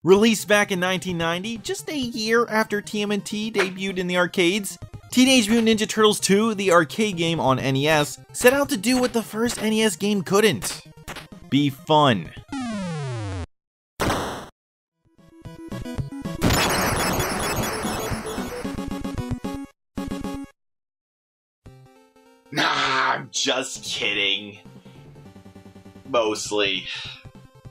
Released back in 1990, just a year after TMNT debuted in the arcades, Teenage Mutant Ninja Turtles 2, the arcade game on NES, set out to do what the first NES game couldn't: be fun. Nah, I'm just kidding. Mostly.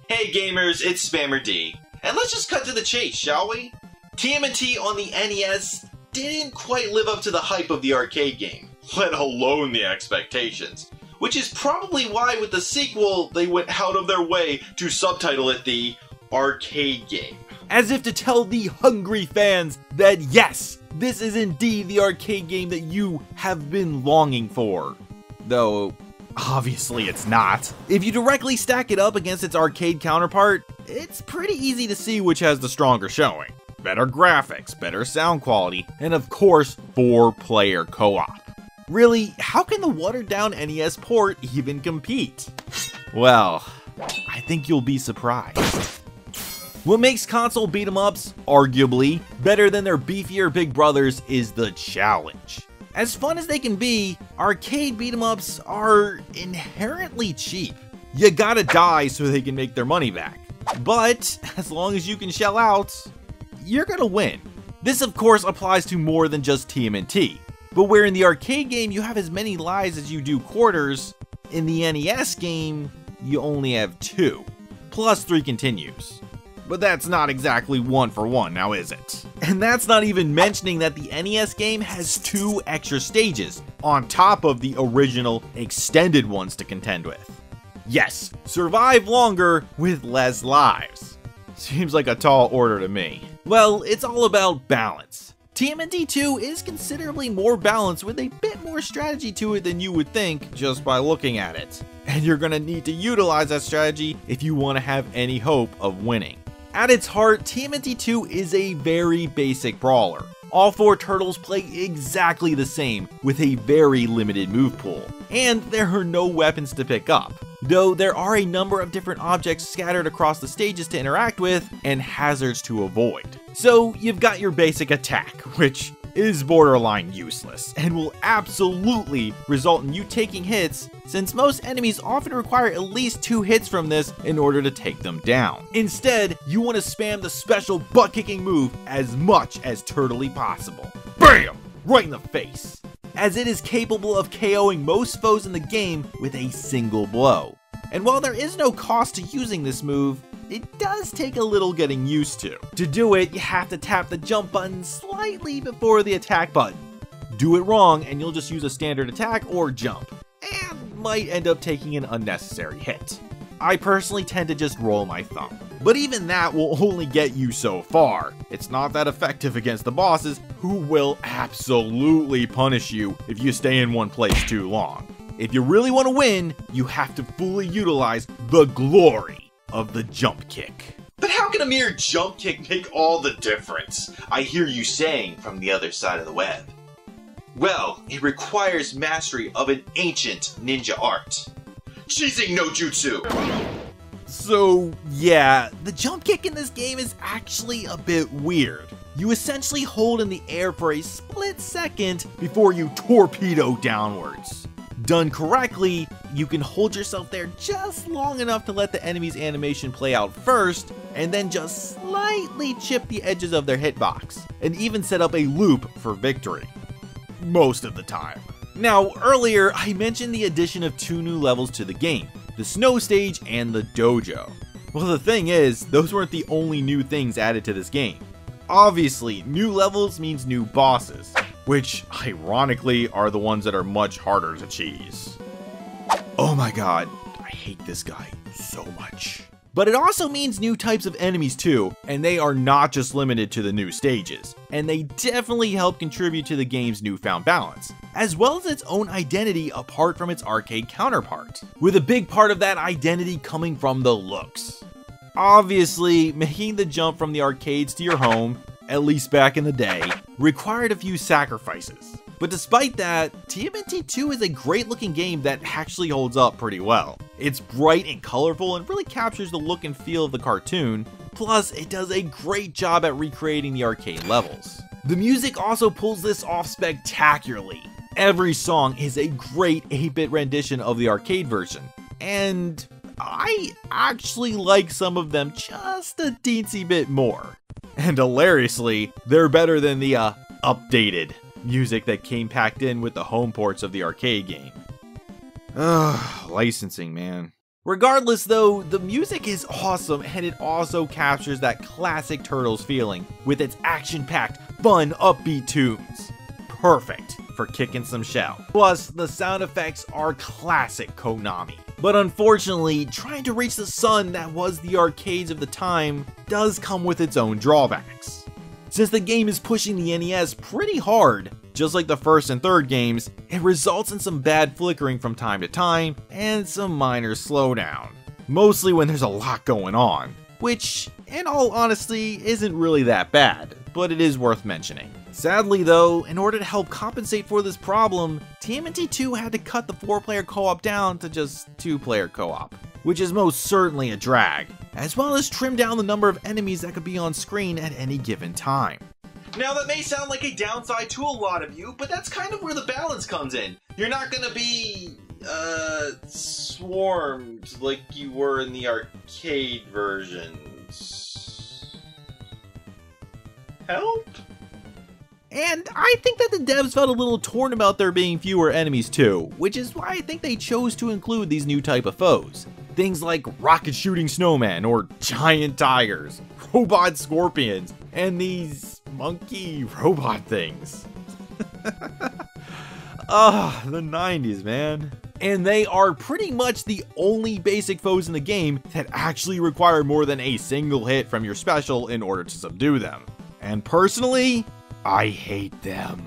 Hey gamers, it's Spammer D. And let's just cut to the chase, shall we? TMNT on the NES didn't quite live up to the hype of the arcade game, let alone the expectations. Which is probably why with the sequel, they went out of their way to subtitle it the arcade game. As if to tell the hungry fans that yes, this is indeed the arcade game that you have been longing for. Though, obviously it's not. If you directly stack it up against its arcade counterpart, it's pretty easy to see which has the stronger showing. Better graphics, better sound quality, and of course, 4-player co-op. Really, how can the watered-down NES port even compete? Well, I think you'll be surprised. What makes console beat-em-ups, arguably, better than their beefier big brothers is the challenge. As fun as they can be, arcade beat-em-ups are inherently cheap. You gotta die so they can make their money back. But, as long as you can shell out, you're gonna win. This of course applies to more than just TMNT, but where in the arcade game you have as many lives as you do quarters, in the NES game, you only have 2, plus 3 continues. But that's not exactly 1 for 1, now is it? And that's not even mentioning that the NES game has 2 extra stages, on top of the original extended ones to contend with. Yes, survive longer with less lives. Seems like a tall order to me. Well, it's all about balance. TMNT 2 is considerably more balanced with a bit more strategy to it than you would think just by looking at it. And you're gonna need to utilize that strategy if you want to have any hope of winning. At its heart, TMNT 2 is a very basic brawler. All 4 turtles play exactly the same, with a very limited move pool. And there are no weapons to pick up, though there are a number of different objects scattered across the stages to interact with, and hazards to avoid. So you've got your basic attack, which is borderline useless, and will absolutely result in you taking hits, since most enemies often require at least 2 hits from this in order to take them down. Instead, you want to spam the special butt-kicking move as much as turtly possible. BAM! Right in the face, as it is capable of KOing most foes in the game with a single blow. And while there is no cost to using this move, it does take a little getting used to. To do it, you have to tap the jump button slightly before the attack button. Do it wrong and you'll just use a standard attack or jump, and might end up taking an unnecessary hit. I personally tend to just roll my thumb, but even that will only get you so far. It's not that effective against the bosses, who will absolutely punish you if you stay in one place too long. If you really want to win, you have to fully utilize the glory of the jump kick. But how can a mere jump kick make all the difference? I hear you saying from the other side of the web. Well, it requires mastery of an ancient ninja art. Cheesing no jutsu! So yeah, the jump kick in this game is actually a bit weird. You essentially hold in the air for a split second before you torpedo downwards. Done correctly, you can hold yourself there just long enough to let the enemy's animation play out first, and then just slightly chip the edges of their hitbox, and even set up a loop for victory. Most of the time. Now, earlier I mentioned the addition of 2 new levels to the game, the snow stage and the dojo. Well, the thing is, those weren't the only new things added to this game. Obviously, new levels means new bosses, which ironically are the ones that are much harder to cheese. Oh my god, I hate this guy so much. But it also means new types of enemies too, and they are not just limited to the new stages, and they definitely help contribute to the game's newfound balance, as well as its own identity apart from its arcade counterpart, with a big part of that identity coming from the looks. Obviously, making the jump from the arcades to your home, at least back in the day, required a few sacrifices. But despite that, TMNT 2 is a great looking game that actually holds up pretty well. It's bright and colorful and really captures the look and feel of the cartoon, Plus, it does a great job at recreating the arcade levels. The music also pulls this off spectacularly. Every song is a great 8-bit rendition of the arcade version, and I actually like some of them just a teensy bit more. And hilariously, they're better than the updated music that came packed in with the home ports of the arcade game. Ugh, licensing, man. Regardless though, the music is awesome and it also captures that classic Turtles feeling with its action-packed, fun, upbeat tunes. Perfect for kicking some shell. Plus, the sound effects are classic Konami. But unfortunately, trying to reach the sun that was the arcades of the time does come with its own drawbacks. Since the game is pushing the NES pretty hard, just like the first and third games, it results in some bad flickering from time to time and some minor slowdown. Mostly when there's a lot going on, which, in all honesty, isn't really that bad, but it is worth mentioning. Sadly though, in order to help compensate for this problem, TMNT 2 had to cut the 4-player co-op down to just 2-player co-op, which is most certainly a drag, as well as trim down the number of enemies that could be on screen at any given time. Now that may sound like a downside to a lot of you, but that's kind of where the balance comes in. You're not gonna be, swarmed like you were in the arcade versions. Help? And I think that the devs felt a little torn about there being fewer enemies too, which is why I think they chose to include these new type of foes. Things like rocket shooting snowmen, or giant tigers, robot scorpions, and these monkey robot things. Ah, the 90s, man. And they are pretty much the only basic foes in the game that actually require more than a single hit from your special in order to subdue them. And personally, I hate them.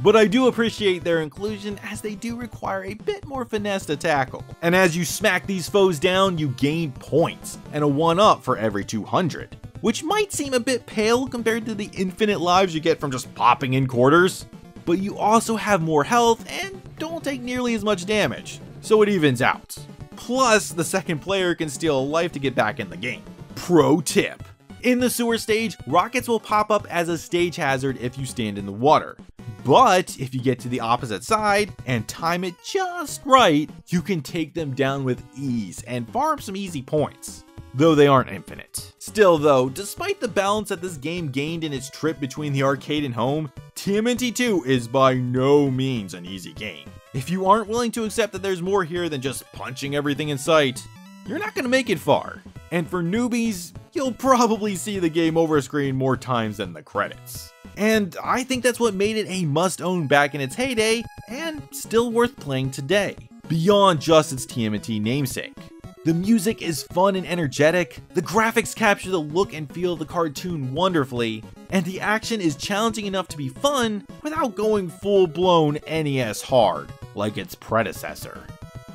But I do appreciate their inclusion as they do require a bit more finesse to tackle. And as you smack these foes down, you gain points, and a 1-up for every 200. Which might seem a bit pale compared to the infinite lives you get from just popping in quarters. But you also have more health and don't take nearly as much damage, so it evens out. Plus, the second player can steal a life to get back in the game. Pro tip. In the sewer stage, rockets will pop up as a stage hazard if you stand in the water. But if you get to the opposite side and time it just right, you can take them down with ease and farm some easy points, though they aren't infinite. Still though, despite the balance that this game gained in its trip between the arcade and home, TMNT 2 is by no means an easy game. If you aren't willing to accept that there's more here than just punching everything in sight, you're not gonna make it far. And for newbies, you'll probably see the game over screen more times than the credits. And I think that's what made it a must-own back in its heyday, and still worth playing today, beyond just its TMNT namesake. The music is fun and energetic, the graphics capture the look and feel of the cartoon wonderfully, and the action is challenging enough to be fun without going full-blown NES hard, like its predecessor.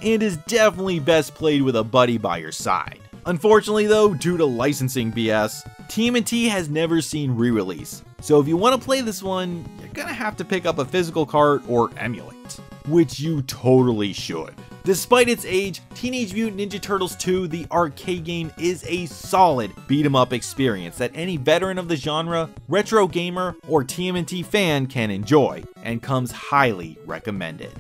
And is definitely best played with a buddy by your side. Unfortunately though, due to licensing BS, TMNT has never seen re-release, so if you want to play this one, you're gonna have to pick up a physical cart or emulate, which you totally should. Despite its age, Teenage Mutant Ninja Turtles 2, the arcade game, is a solid beat-em-up experience that any veteran of the genre, retro gamer, or TMNT fan can enjoy, and comes highly recommended.